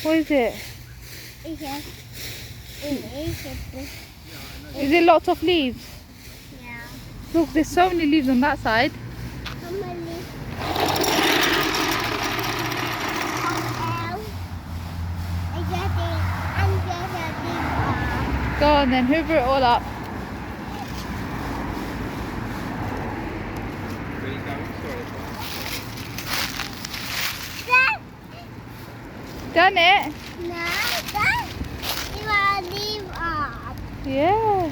What is it? It's a, Is it lots of leaves? yeah. Look, there's so many leaves on that side. How many? Go on then, hoover it all up. Where are you going? Sorry. Done it? No, that you want to leave off. Yeah.